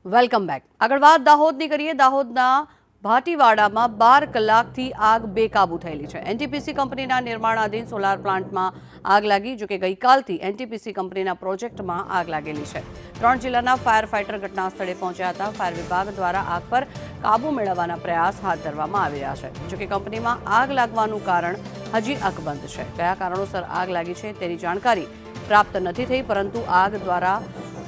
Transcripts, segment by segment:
Welcome back. આગળ વાત દાહોદની કરીએ। દાહોદના ભાટીવાડામાં 12 કલાકથી આગ બેકાબૂ થયેલી છે। એનટીપીસી કંપનીના નિર્માણાધીન સોલાર પ્લાન્ટમાં આગ લાગી, જો કે ગઈકાલથી એનટીપીસી કંપનીના પ્રોજેક્ટમાં આગ લાગેલી છે। 3 જિલ્લાના ફાયર ફાઇટર ઘટના સ્થળે પહોંચ્યા હતા। ફાયર વિભાગ દ્વારા આગ પર કાબૂ મેળવવાના પ્રયાસ હાથ ધરવામાં આવી રહ્યા છે। જો કે કંપનીમાં આગ લાગવાનું કારણ હજી અકબંધ છે। કયા કારણોસર આગ લાગી છે તેની જાણકારી પ્રાપ્ત નથી થઈ, પરંતુ આગ દ્વારા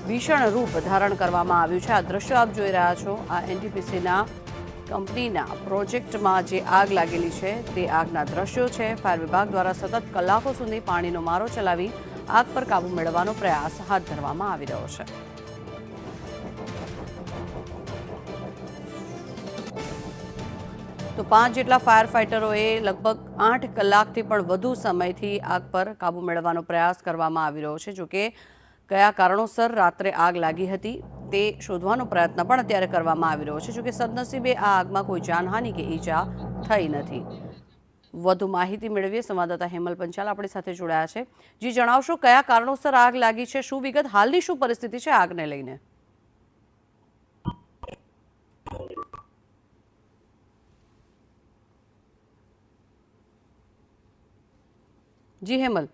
ભીષણ રૂપ ધારણ કરવામાં આવ્યું છે। આ દ્રશ્યો આપ જોઈ રહ્યા છો। આ એનટીપીસીના કંપનીના પ્રોજેક્ટમાં જે આગ લાગેલી છે તે આગના દ્રશ્યો છે। ફાયર વિભાગ દ્વારા સતત કલાકો સુધી પાણીનો મારો ચલાવી આગ પર કાબૂ મેળવવાનો પ્રયાસ હાથ ધરવામાં આવી રહ્યો છે। તો 5 જેટલા ફાયર ફાઇટરોએ લગભગ 8 કલાકથી પણ વધુ સમયથી આગ પર કાબૂ મેળવવાનો પ્રયાસ કરવામાં આવી રહ્યો છે। જો કે કયા કારણોસર રાત્રે આગ લાગી હતી તે શોધવાનો પ્રયત્ન પણ અત્યારે કરવામાં આવી રહ્યો છે। જો કે સદનસીબે આ આગમાં કોઈ જાનહાનિ કે ઈજા થઈ નથી। વધુ માહિતી મેળવીએ। સંવાદદાતા હેમલ પંચાલ આપણી સાથે જોડાયા છે। જી, જણાવશો કયા કારણોસર આગ લાગી છે, શું વિગત, હાલની શું પરિસ્થિતિ છે આગને લઈને? જી હેમલ।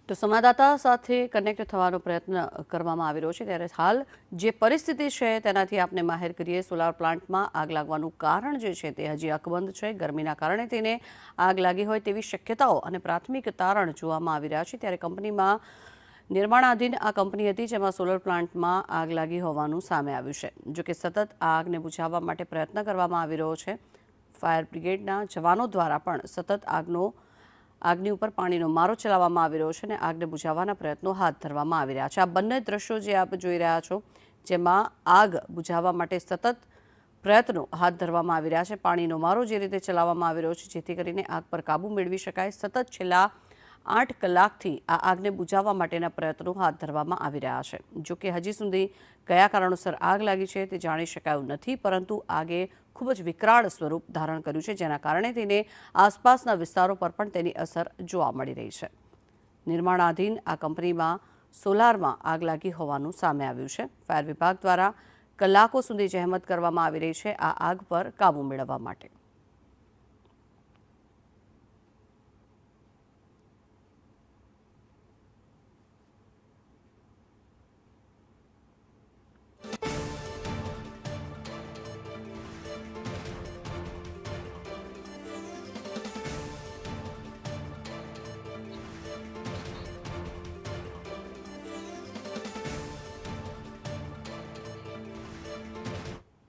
તો સંવાદદાતા સાથે કનેક્ટ થવાનો પ્રયત્ન કરવામાં આવી રહ્યો છે, ત્યારે હાલ જે પરિસ્થિતિ છે તેનાથી આપને માહિર કરીએ। સોલાર પ્લાન્ટમાં આગ લાગવાનું કારણ જે છે તે હજી અકબંધ છે। ગરમીના કારણે તેને આગ લાગી હોય તેવી શક્યતાઓ અને પ્રાથમિક તારણ જોવામાં આવી રહ્યા છે। ત્યારે કંપનીમાં નિર્માણાધીન આ કંપની હતી, જેમાં સોલર પ્લાન્ટમાં આગ લાગી હોવાનું સામે આવ્યું છે। જો કે સતત આ આગને બુઝાવવા માટે પ્રયત્ન કરવામાં આવી રહ્યો છે। ફાયર બ્રિગેડના જવાનો દ્વારા પણ સતત આગની ઉપર પાણીનો મારો ચલાવવામાં આવી રહ્યો છે અને આગને બુઝાવવાના પ્રયત્નો હાથ ધરવામાં આવી રહ્યા છે। આ બંને દ્રશ્યો જે આપ જોઈ રહ્યા છો, જેમાં આગ બુઝાવવા માટે સતત પ્રયત્નો હાથ ધરવામાં આવી રહ્યા છે। પાણીનો મારો જે રીતે ચલાવવામાં આવી રહ્યો છે, જેથી કરીને આગ પર કાબૂ મેળવી શકાય। સતત છેલ્લા 8 કલાકથી આ આગને બુઝાવવા માટેના પ્રયત્નો હાથ ધરવામાં આવી રહ્યા છે। જો કે હજી સુધી કયા કારણોસર આગ લાગી છે તે જાણી શકાયું નથી, પરંતુ આગે ખૂબ જ વિકરાળ સ્વરૂપ ધારણ કર્યું છે, જેના કારણે તેને આસપાસના વિસ્તારો પર પણ તેની અસર જોવા મળી રહી છે। નિર્માણાધીન આ કંપનીમાં સોલારમાં આગ લાગી હોવાનું સામે આવ્યું છે। ફાયર વિભાગ દ્વારા કલાકો સુધી જહેમત કરવામાં આવી રહી છે આ આગ પર કાબૂ મેળવવા માટે।